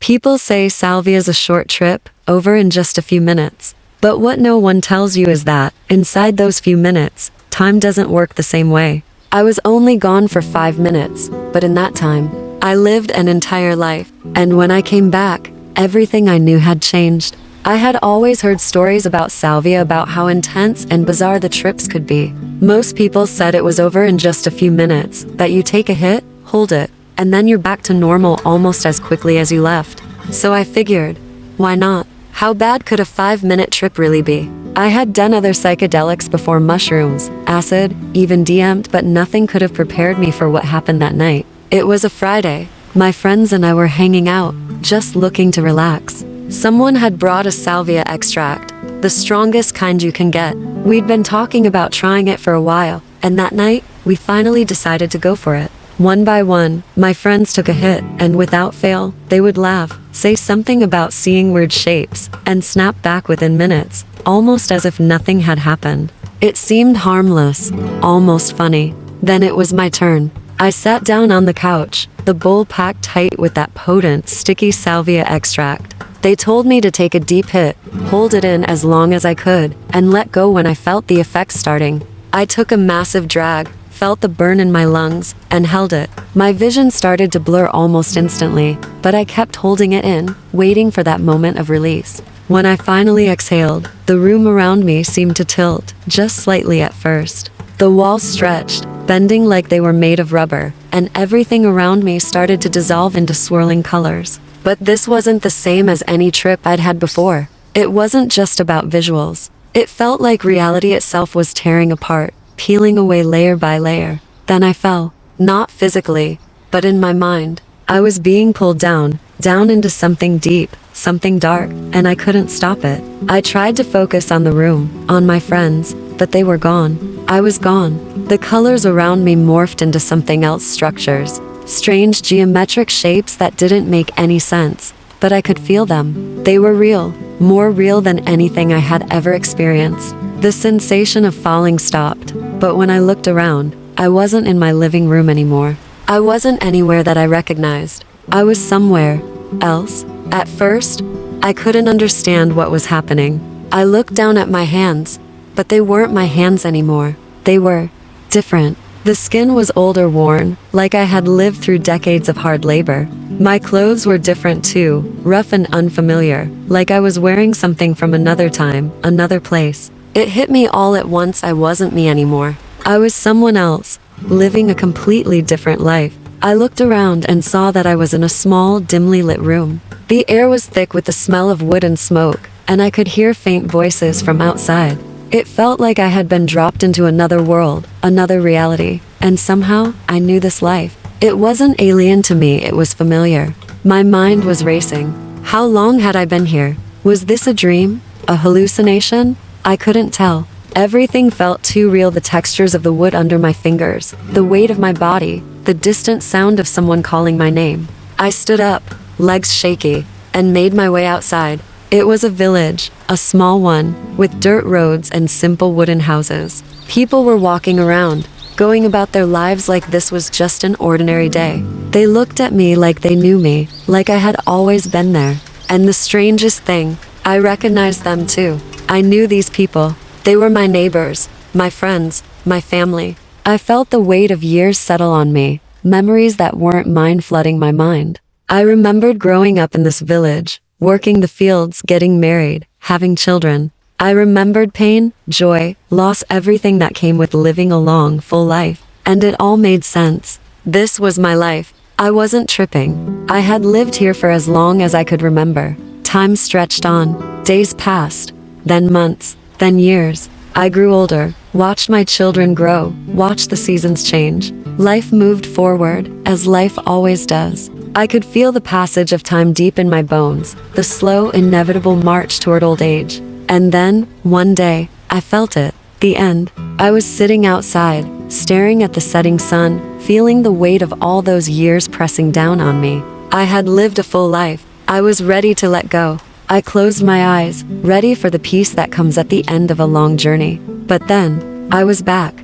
People say Salvia's a short trip, over in just a few minutes. But what no one tells you is that, inside those few minutes, time doesn't work the same way. I was only gone for 5 minutes, but in that time, I lived an entire life. And when I came back, everything I knew had changed. I had always heard stories about Salvia, about how intense and bizarre the trips could be. Most people said it was over in just a few minutes, that you take a hit, hold it, and then you're back to normal almost as quickly as you left. So I figured, why not? How bad could a 5-minute trip really be? I had done other psychedelics before, mushrooms, acid, even DMT, but nothing could have prepared me for what happened that night. It was a Friday. My friends and I were hanging out, just looking to relax. Someone had brought a salvia extract, the strongest kind you can get. We'd been talking about trying it for a while, and that night, we finally decided to go for it. One by one, my friends took a hit, and without fail, they would laugh, say something about seeing weird shapes, and snap back within minutes, almost as if nothing had happened. It seemed harmless, almost funny. Then it was my turn. I sat down on the couch, the bowl packed tight with that potent, sticky salvia extract. They told me to take a deep hit, hold it in as long as I could, and let go when I felt the effects starting. I took a massive drag, felt the burn in my lungs, and held it. My vision started to blur almost instantly, but I kept holding it in, waiting for that moment of release. When I finally exhaled, the room around me seemed to tilt, just slightly at first. The walls stretched, bending like they were made of rubber, and everything around me started to dissolve into swirling colors. But this wasn't the same as any trip I'd had before. It wasn't just about visuals. It felt like reality itself was tearing apart, peeling away layer by layer. Then I fell, not physically, but in my mind. I was being pulled down into something deep, something dark, and I couldn't stop it. I tried to focus on the room, on my friends, but they were gone. I was gone. The colors around me morphed into something else, structures, strange geometric shapes that didn't make any sense, but I could feel them. They were real, more real than anything I had ever experienced. The sensation of falling stopped, but when I looked around, I wasn't in my living room anymore. I wasn't anywhere that I recognized. I was somewhere else. At first, I couldn't understand what was happening. I looked down at my hands, but they weren't my hands anymore. They were different. The skin was old or worn, like I had lived through decades of hard labor. My clothes were different too, rough and unfamiliar, like I was wearing something from another time, another place. It hit me all at once. I wasn't me anymore. I was someone else, living a completely different life. I looked around and saw that I was in a small, dimly lit room. The air was thick with the smell of wood and smoke, and I could hear faint voices from outside. It felt like I had been dropped into another world, another reality, and somehow I knew this life. It wasn't alien to me, it was familiar. My mind was racing. How long had I been here? Was this a dream? A hallucination? I couldn't tell. Everything felt too real, the textures of the wood under my fingers, the weight of my body, the distant sound of someone calling my name. I stood up, legs shaky, and made my way outside. It was a village, a small one, with dirt roads and simple wooden houses. People were walking around, going about their lives like this was just an ordinary day. They looked at me like they knew me, like I had always been there. And the strangest thing, I recognized them too. I knew these people. They were my neighbors, my friends, my family. I felt the weight of years settle on me, memories that weren't mine flooding my mind. I remembered growing up in this village, working the fields, getting married, having children. I remembered pain, joy, loss, everything that came with living a long, full life. And it all made sense. This was my life. I wasn't tripping. I had lived here for as long as I could remember. Time stretched on. Days passed. Then months. Then years. I grew older, watched my children grow, watched the seasons change. Life moved forward, as life always does. I could feel the passage of time deep in my bones, the slow, inevitable march toward old age. And then, one day, I felt it. The end. I was sitting outside, staring at the setting sun, feeling the weight of all those years pressing down on me. I had lived a full life. I was ready to let go. I closed my eyes, ready for the peace that comes at the end of a long journey. But then, I was back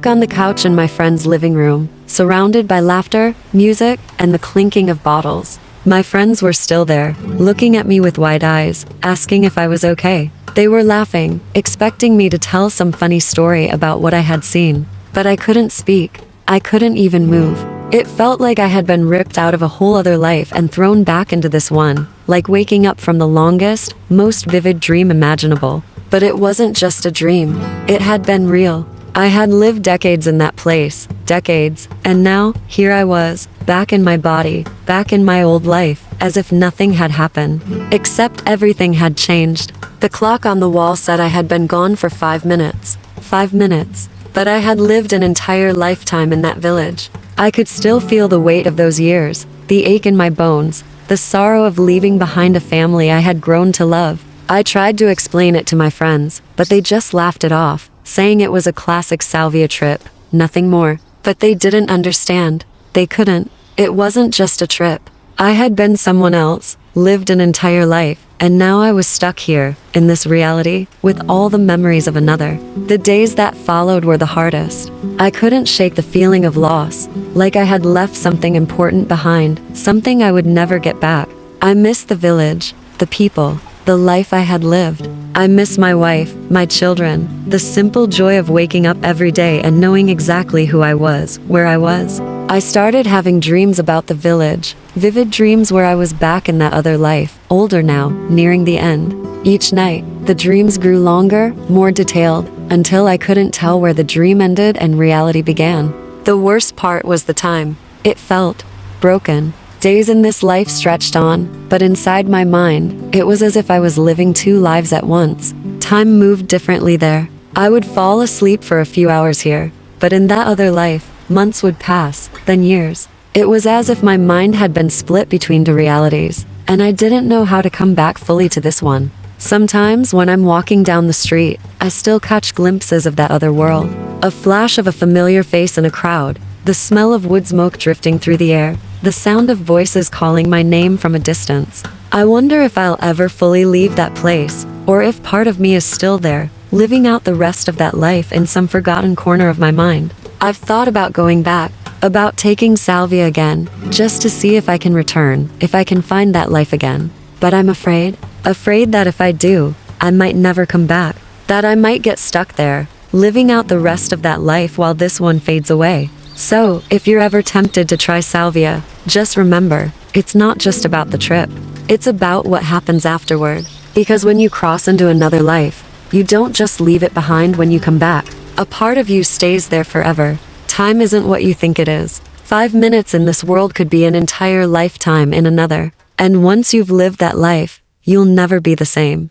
on the couch in my friend's living room, surrounded by laughter, music, and the clinking of bottles. My friends were still there, looking at me with wide eyes, asking if I was okay. They were laughing, expecting me to tell some funny story about what I had seen. But I couldn't speak. I couldn't even move. It felt like I had been ripped out of a whole other life and thrown back into this one, like waking up from the longest, most vivid dream imaginable. But it wasn't just a dream. It had been real. I had lived decades in that place, decades, and now, here I was, back in my body, back in my old life, as if nothing had happened. Except everything had changed. The clock on the wall said I had been gone for 5 minutes. 5 minutes. But I had lived an entire lifetime in that village. I could still feel the weight of those years, the ache in my bones, the sorrow of leaving behind a family I had grown to love. I tried to explain it to my friends, but they just laughed it off, saying it was a classic Salvia trip, nothing more. But they didn't understand. They couldn't. It wasn't just a trip. I had been someone else, lived an entire life, and now I was stuck here, in this reality, with all the memories of another. The days that followed were the hardest. I couldn't shake the feeling of loss, like I had left something important behind, something I would never get back. I missed the village, the people, the life I had lived. I miss my wife, my children, the simple joy of waking up every day and knowing exactly who I was, where I was. I started having dreams about the village, vivid dreams where I was back in that other life, older now, nearing the end. Each night, the dreams grew longer, more detailed, until I couldn't tell where the dream ended and reality began. The worst part was the time. It felt broken. Days in this life stretched on, but inside my mind, it was as if I was living 2 lives at once. Time moved differently there. I would fall asleep for a few hours here, but in that other life, months would pass, then years. It was as if my mind had been split between 2 realities, and I didn't know how to come back fully to this one. Sometimes when I'm walking down the street, I still catch glimpses of that other world. A flash of a familiar face in a crowd, the smell of wood smoke drifting through the air, the sound of voices calling my name from a distance. I wonder if I'll ever fully leave that place, or if part of me is still there, living out the rest of that life in some forgotten corner of my mind. I've thought about going back, about taking Salvia again, just to see if I can return, if I can find that life again. But I'm afraid that if I do, I might never come back, that I might get stuck there, living out the rest of that life while this one fades away. So, if you're ever tempted to try Salvia, just remember, it's not just about the trip. It's about what happens afterward. Because when you cross into another life, you don't just leave it behind when you come back. A part of you stays there forever. Time isn't what you think it is. 5 minutes in this world could be an entire lifetime in another. And once you've lived that life, you'll never be the same.